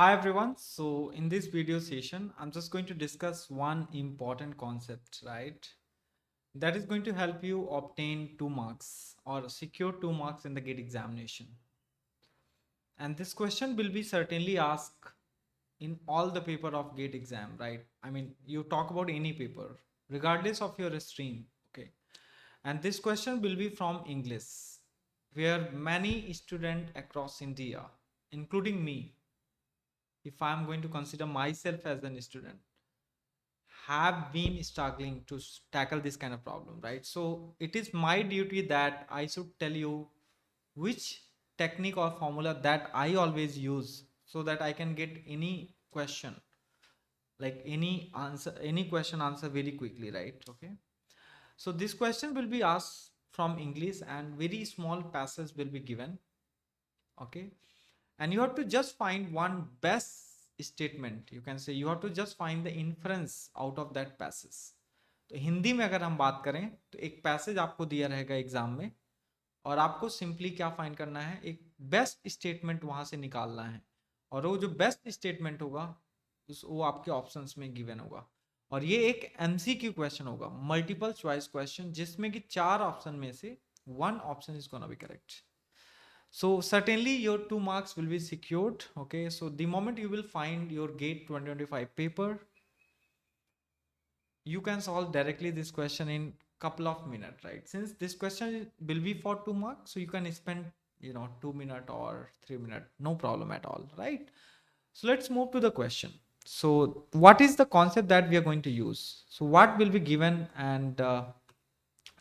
Hi everyone. So in this video session, I'm just going to discuss one important concept, right? That is going to help you obtain 2 marks or secure 2 marks in the GATE examination. And this question will be certainly asked in all the paper of GATE exam, right? I mean, you talk about any paper, regardless of your stream, okay? And this question will be from English, where many students across India, including me, if I'm going to consider myself as an student, have been struggling to tackle this kind of problem, right? So it is my duty that I should tell you which technique or formula that I always use so that I can get any question, like any question answer very quickly, right? Okay. So this question will be asked from English and very small passage will be given. Okay. And you have to just find one best statement. You can say you have to just find the inference out of that passage. तो हिंदी में अगर हम बात करें तो एक passage आपको दिया रहेगा एग्जाम में और आपको सिंपली क्या फाइंड करना है, एक बेस्ट स्टेटमेंट वहां से निकालना है और वो जो बेस्ट स्टेटमेंट होगा वो आपके ऑप्शंस में गिवन होगा और ये एक एमसीक्यू क्वेश्चन होगा, मल्टीपल चॉइस क्वेश्चन, जिसमें कि 4 ऑप्शन में से 1 option is gonna be correct. So certainly your 2 marks will be secured. Okay, so the moment you will find your GATE 2025 paper, you can solve directly this question in couple of minutes, right? Since this question will be for 2 marks, so you can spend 2 minutes or 3 minutes, no problem at all, right? So let's move to the question. So what is the concept that we are going to use? So what will be given, and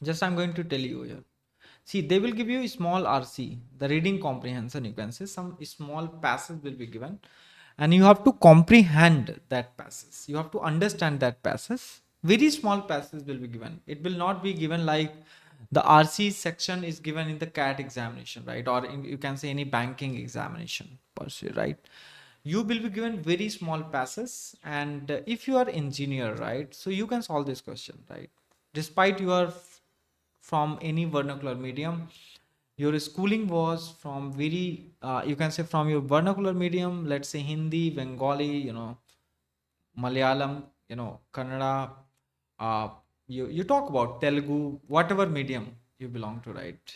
just I'm going to tell you here. See, they will give you a small RC, the reading comprehension. You can say some small passage will be given, and you have to comprehend that passage. You have to understand that passage. Very small passage will be given. It will not be given like the RC section is given in the CAT examination, right? Or you can say any banking examination per se, right? You will be given very small passes, and if you are engineer, right, so you can solve this question, right? Despite you are from any vernacular medium, your schooling was from very you can say from your vernacular medium, let's say Hindi, Bengali, Malayalam, Kannada, uh, you talk about Telugu, whatever medium you belong to, right?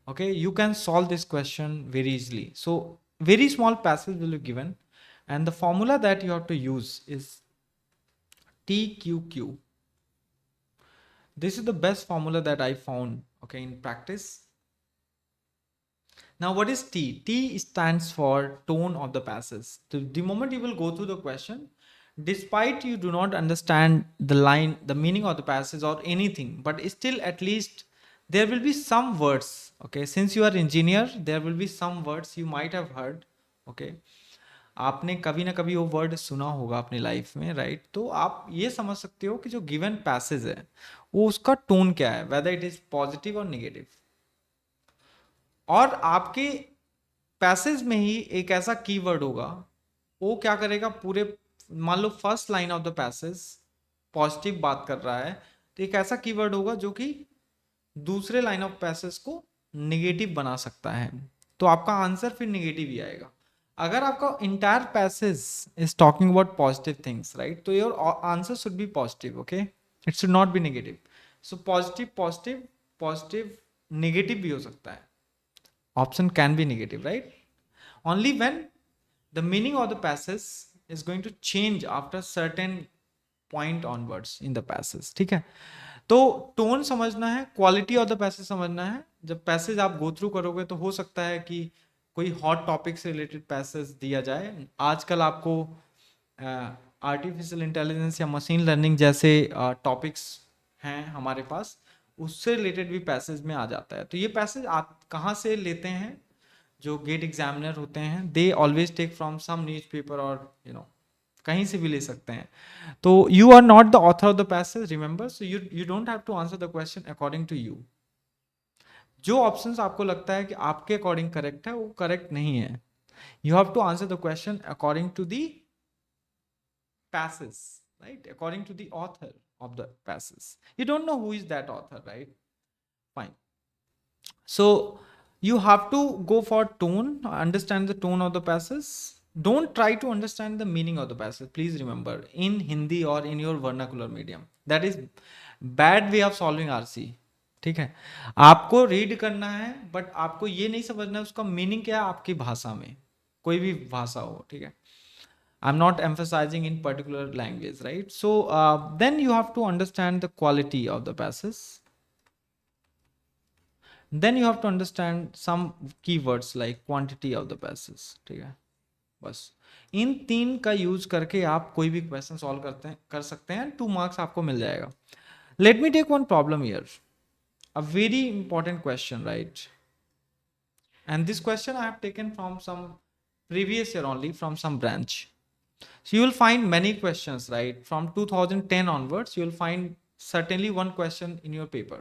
Okay, you can solve this question very easily. So very small passage will be given, and the formula that you have to use is TQQ. This is the best formula that I found, okay, in practice. Now, what is T? T stands for tone of the passage. The moment you will go through the question, despite you do not understand the line, the meaning of the passage or anything, but still at least there will be some words. Okay, since you are engineer, there will be some words you might have heard. Okay, आपने कभी ना कभी वो word सुना होगा अपनी life में, right? तो आप ये समझ सकते हो कि जो गिवन पैसेज है वो उसका टोन क्या है, वेदर इट इज पॉजिटिव और निगेटिव. और आपके पैसेज में ही एक ऐसा कीवर्ड होगा, वो क्या करेगा, पूरे मान लो first line of the passage positive बात कर रहा है, तो एक ऐसा कीवर्ड होगा जो कि दूसरे लाइन ऑफ पैसेज को निगेटिव बना सकता है, तो आपका आंसर फिर निगेटिव ही आएगा. अगर आपका entire passage is talking about positive things, right, तो your answer should be positive. Okay, it should not be negative. So positive positive positive negative भी हो सकता है. Option can be negative, right? Only when the meaning of the passage is going to change after certain point onwards in the passage. ठीक है, तो tone समझना है, quality of the passage समझना है. जब पैसेज आप गो थ्रू करोगे तो हो सकता है कि कोई हॉट टॉपिक से रिलेटेड पैसेज दिया जाए. आजकल आपको आर्टिफिशियल इंटेलिजेंस या मशीन लर्निंग जैसे टॉपिक्स हैं हमारे पास, उससे रिलेटेड भी पैसेज में आ जाता है. तो ये पैसेज आप कहाँ से लेते हैं? जो गेट एग्जामिनर होते हैं, they always take from some newspaper और कहीं से भी ले सकते हैं. तो you are not the author of the passage, remember. So you don't have to answer the question according to you. जो ऑप्शंस आपको लगता है कि आपके अकॉर्डिंग करेक्ट है, वो करेक्ट नहीं है. You have to answer the question according to the passage, right? According to the author of the passage. You don't know who is that author, right? Fine. So you have to go for tone, understand the tone of the passage. don't try to understand the meaning of the passage. Please remember, in Hindi or in your vernacular medium, that is bad way of solving RC. ठीक है, आपको read करना है but आपको ये नहीं समझना है उसका मीनिंग क्या है आपकी भाषा में, कोई भी भाषा हो, ठीक है. I'm not emphasizing in particular language, right? So then you have to understand the quality of the passage. Then you have to understand some keywords like quantity of the passage. ठीक है, बस इन तीन का यूज करके आप कोई भी question solve कर सकते हैं. 2 मार्क्स आपको मिल जाएगा. Let me take one problem here, a very important question, right? And this question I have taken from some previous year only, from some branch. So you will find many questions, right? From 2010 onwards, you will find certainly one question in your paper,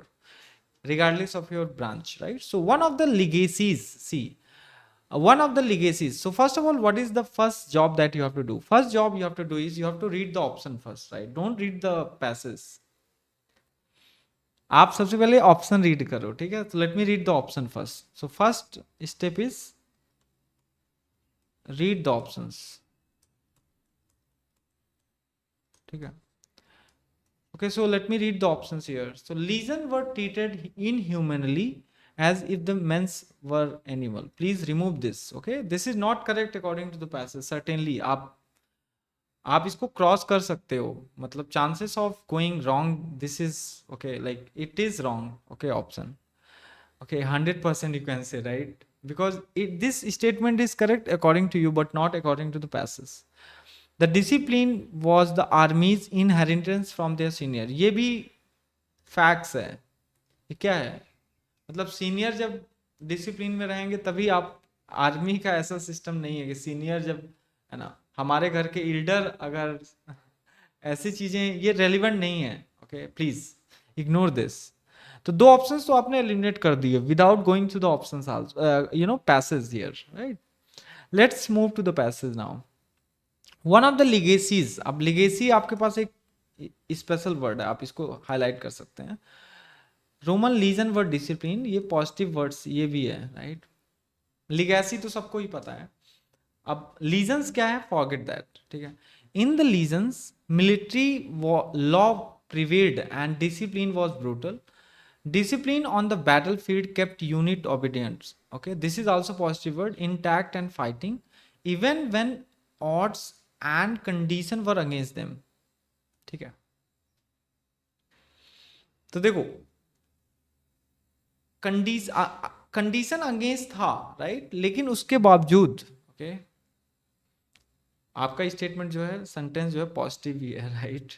regardless of your branch, right? So one of the legacies, see, one of the legacies. So first of all, what is the first job that you have to do? First job you have to do is you have to read the option first, right? Don't read the passages. आप सबसे पहले option read करो, ठीक है? तो let me read the option first. So first step is read the options, ठीक है? Okay, so let me read the options here. So lesions were treated inhumanly as if the men's were animal. Please remove this. Okay, this is not correct according to the passage. Certainly, आप इसको cross कर सकते हो, मतलब chances of going wrong, this is okay, like it is wrong. Okay, option okay, 100% you can say, right? Because this statement is correct according to you but not according to the passage. The discipline was the army's inheritance from their senior. ये भी facts है. ये क्या है, मतलब senior जब discipline में रहेंगे तभी आप, आर्मी का ऐसा सिस्टम नहीं है कि सीनियर जब, है ना, हमारे घर के इल्डर अगर ऐसी चीजें, ये रेलिवेंट नहीं है. Okay, please ignore this. तो दो ऑप्शंस तो आपने एलिमिनेट कर दिए without going to the options also, you know, passage here, right? Let's move to the passage now. One of the legacies, अब लिगेसी आपके पास एक स्पेशल वर्ड है, आप इसको हाईलाइट कर सकते हैं. रोमन लीजन वर्ड डिसिप्लिन, ये पॉजिटिव वर्ड्स ये भी है, राइट? लिगेसी तो सबको ही पता है. अब लीजन्स क्या है, फॉरगेट दैट, ठीक है? In the lesions military law prevailed and discipline was brutal. Discipline on the battlefield kept unit obedient. Okay, this is also positive word. Intact and fighting, even when odds and condition were against them. ठीक है, तो देखो, condition against था, right? लेकिन उसके बावजूद, okay, आपका statement जो है, सेंटेंस जो है, पॉजिटिव ही है, राइट?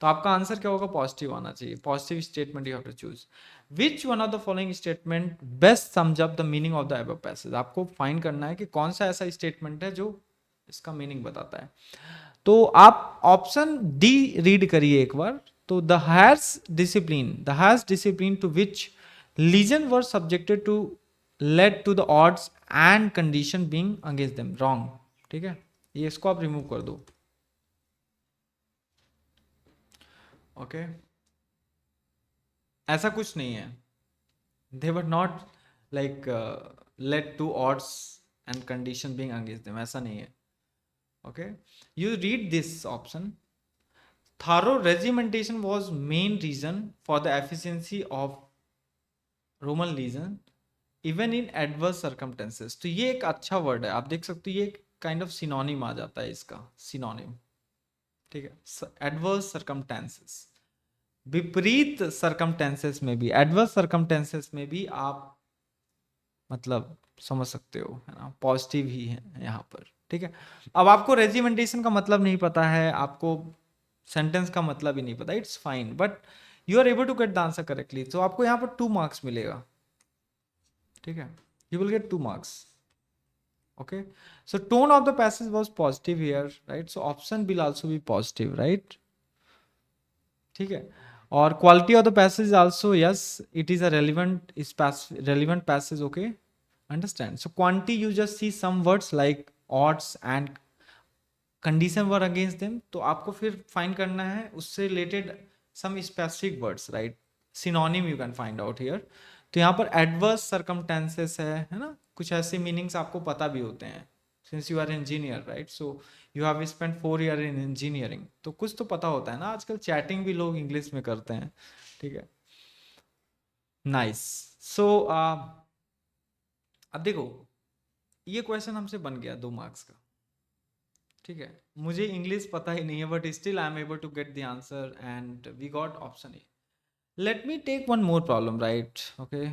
तो आपका आंसर क्या होगा, पॉजिटिव आना चाहिए. Positive statement you have to choose. Which one of the following statement best sums up the meaning of the above passage. आपको फाइंड करना है कि कौन सा ऐसा स्टेटमेंट है जो इसका मीनिंग बताता है. तो आप ऑप्शन डी रीड करिए एक बार. तो the harsh discipline to which legion were subjected to led to the odds and condition being against them. Wrong, ठीक है? ये इसको आप रिमूव कर दो. ओके, ऐसा कुछ नहीं है. They were not like late to odds and condition being against them, ऐसा नहीं है. Okay, you read this option. Thorough regimentation was main reason for the efficiency of Roman legion even in adverse circumstances. तो ये एक अच्छा word है, आप देख सकते हो, ये काइंड ऑफ सिनोनिम आ जाता है इसका, सिनोनिम, ठीक है? एडवर्स सर्कमटेंसेस, विपरीत सर्कमटेंसेस में भी, एडवर्स सर्कमटेंसेस में भी आप मतलब समझ सकते हो, है ना? पॉजिटिव ही है यहाँ पर, ठीक है? अब आपको रेजिमेंटेशन का मतलब नहीं पता है, आपको सेंटेंस का मतलब ही नहीं पता, it's fine, but you are able to get the answer correctly. तो आपको यहाँ पर 2 मार्क्स मिलेगा, ठीक है? You will get 2 marks. Okay, so tone of the passage was positive here, right? So option will also be positive, right? ठीक है. और quality of the passage also, yes, it is a relevant passage. Okay, understand? So quantity, you just see some words like odds and condition were against them. तो आपको फिर find करना है उससे related some specific words, right? Synonym you can find out here. तो यहाँ पर adverse circumstances है ना? कुछ ऐसे मीनिंग्स आपको पता भी होते हैं, since you are engineer, right? So you have spent 4 year in engineering, तो कुछ तो पता होता है ना, आजकल चैटिंग भी लोग इंग्लिश में करते हैं, ठीक है। नाइस। सो अब देखो, ये क्वेश्चन हमसे बन गया 2 मार्क्स का, ठीक है। मुझे इंग्लिश पता ही नहीं है, but still I am able to get the answer and we got option A. Let me take one more problem, right, okay.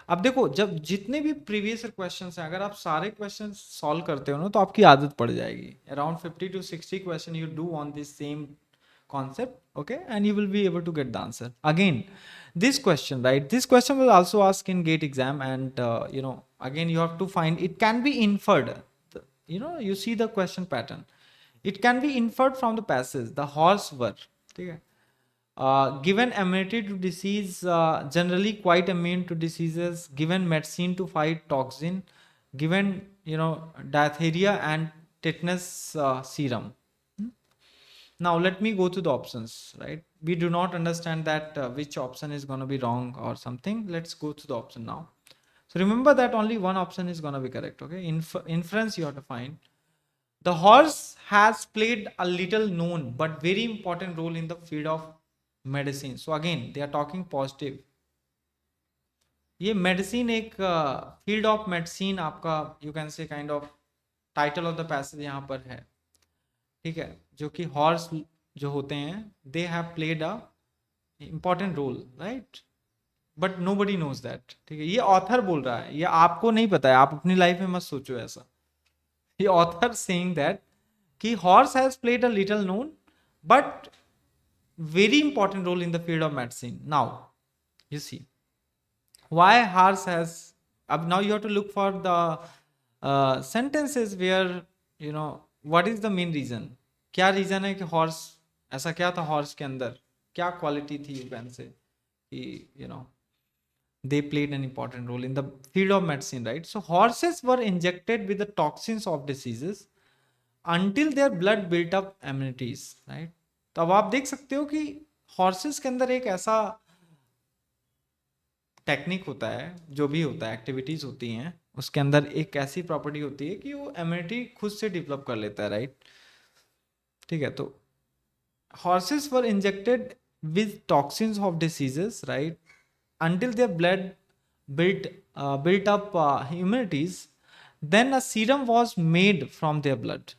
अब देखो, जब जितने भी प्रीवियस क्वेश्चंस हैं, अगर आप सारे क्वेश्चन सॉल्व करते हो ना, तो आपकी आदत पड़ जाएगी। Around 50 to 60 question you do on this same concept, okay, and you will be able to get the answer. Again, this question, right, this question will also ask in gate exam, and again you have to find, it can be inferred. You see the question pattern, it can be inferred from the passage, the horse were, okay, given immunity to disease, generally quite immune to diseases, given medicine to fight toxin, given diphtheria and tetanus serum. Now let me go to the options, right? We do not understand that which option is going to be wrong or something. Let's go to the option now. So remember that only one option is going to be correct, okay? Inference you have to find. The horse has played a little known but very important role in the field of medicine. So again, they are talking positive. ये medicine एक field of medicine आपका, you can say kind of title of the passage यहाँ पर है, ठीक है। जो कि हॉर्स जो होते हैं, they have played a important role, right, but nobody knows that, ठीक है। ये ऑथर बोल रहा है, ये आपको नहीं पता है, आप अपनी लाइफ में मत सोचो ऐसा। ये ऑथर सेइंग दैट कि horse has played a little known but very important role in the field of medicine. Now you see why horse has, now you have to look for the sentences where what is the main reason, क्या reason है कि horse, ऐसा क्या था horse के अंदर, क्या quality थी वैन से कि they played an important role in the field of medicine, right? So horses were injected with the toxins of diseases until their blood built up immunities, right? तो अब आप देख सकते हो कि हॉर्सेस के अंदर एक ऐसा टेक्निक होता है, जो भी होता है, एक्टिविटीज होती हैं, उसके अंदर एक ऐसी प्रॉपर्टी होती है कि वो इम्यूनिटी खुद से डेवलप कर लेता है, राइट, ठीक है। तो horses were injected with toxins of diseases, right, until their blood built up immunities, then a serum was made from their blood,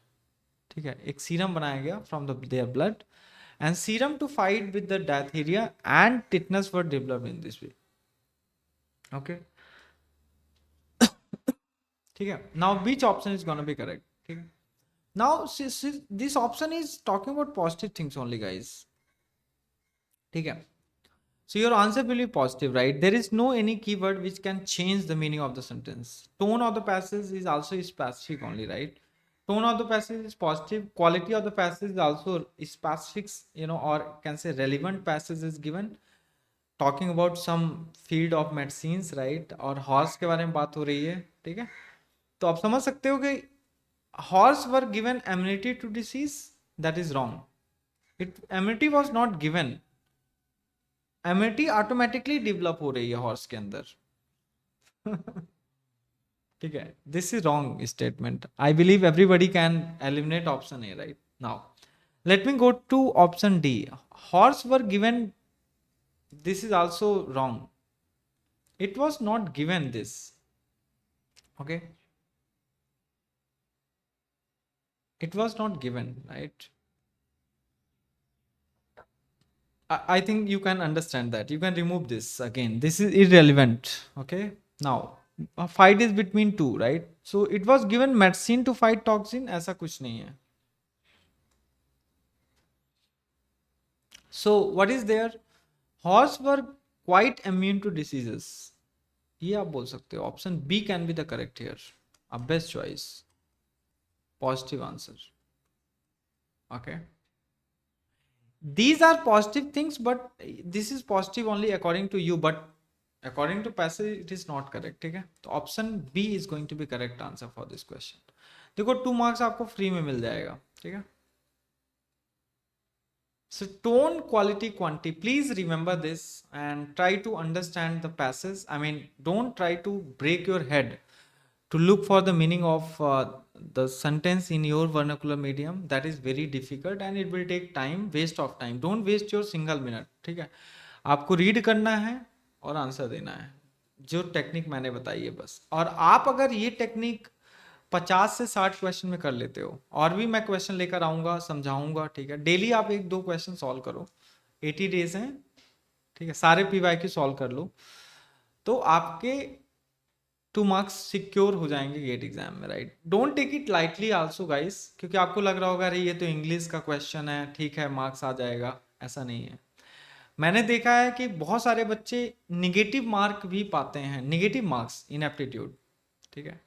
ठीक है। एक सीरम बनाया गया from their blood, and serum to fight with the diphtheria and tetanus were developed in this way, okay, ठीक है। Now which option is gonna be correct, ठीक है। Now this option is talking about positive things only, guys, ठीक है। So your answer will be positive, right? There is no any keyword which can change the meaning of the sentence. Tone of the passage is also specific only, right? Tone of the passage is positive. Quality of the passage is also specific, or can say relevant passage is given. Talking about some field of medicines, right? और horse के बारे में बात हो रही है, ठीक है। तो आप समझ सकते हो कि horse were given immunity to disease. That is wrong. Immunity was not given. Immunity automatically develop हो रही है हॉर्स के अंदर, ठीक है। This is wrong statement. I believe everybody can eliminate option A, right. Now let me go to option D, horse were given, this is also wrong, it was not given this, okay, it was not given, right. I think you can understand that. You can remove this again. This is irrelevant. Okay. Now, a fight is between two, right? So it was given medicine to fight toxin. ऐसा कुछ नहीं है. So what is there? Horse were quite immune to diseases. ये आप बोल सकते हो. Option B can be the correct here. A best choice. Positive answer. Okay. These are positive things, but this is positive only according to you, but according to passage it is not correct, ठीक है। तो option B is going to be correct answer for this question. देखो 2 marks आपको free में मिल जाएगा, ठीक है। So tone, quality, quantity, please remember this and try to understand the passage. I mean, don't try to break your head to look for the meaning of the sentence in your vernacular medium, that is very difficult and it will take time, waste of time. Don't waste your single minute. ठीक है, आपको read करना है और answer देना है, जो technique मैंने बताई है बस। और आप अगर ये टेक्निक 50 से 60 क्वेश्चन में कर लेते हो, और भी मैं क्वेश्चन लेकर आऊंगा, समझाऊंगा, ठीक है, डेली आप 1-2 क्वेश्चन सॉल्व करो, 80 डेज हैं, ठीक है, सारे PYQ सॉल्व कर लो, तो आपके 2 मार्क्स सिक्योर हो जाएंगे गेट एग्जाम में, right. Don't take it lightly also guys, क्योंकि आपको लग रहा होगा अरे ये तो इंग्लिश का क्वेश्चन है, ठीक है मार्क्स आ जाएगा, ऐसा नहीं है। मैंने देखा है कि बहुत सारे बच्चे निगेटिव मार्क भी पाते हैं, निगेटिव मार्क्स इन एप्टीट्यूड, ठीक है,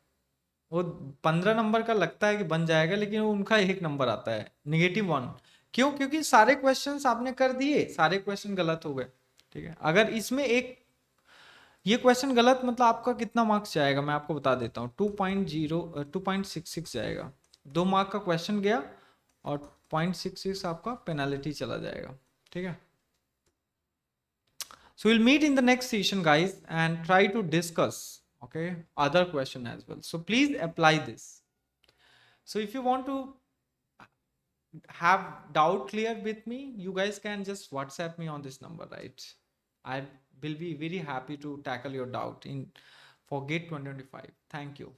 वो 15 नंबर का लगता है कि बन जाएगा, लेकिन वो उनका 1 नंबर आता है, -1। क्यों? क्योंकि सारे क्वेश्चंस आपने कर दिए, सारे क्वेश्चन गलत हो गए, ठीक है। अगर इसमें एक ये क्वेश्चन गलत, मतलब आपका कितना मार्क्स जाएगा मैं आपको बता देता हूँ, 2.66 जाएगा। 2 मार्क का क्वेश्चन गया और 0.66 आपका पेनाल्टी चला जाएगा, ठीक है। So we'll meet in the next session guys and try to discuss, okay, other question as well. So please apply this. So if you want to have doubt clear with me, you guys can just WhatsApp me on this number, right? I will be very happy to tackle your doubt in for GATE 2025. Thank you.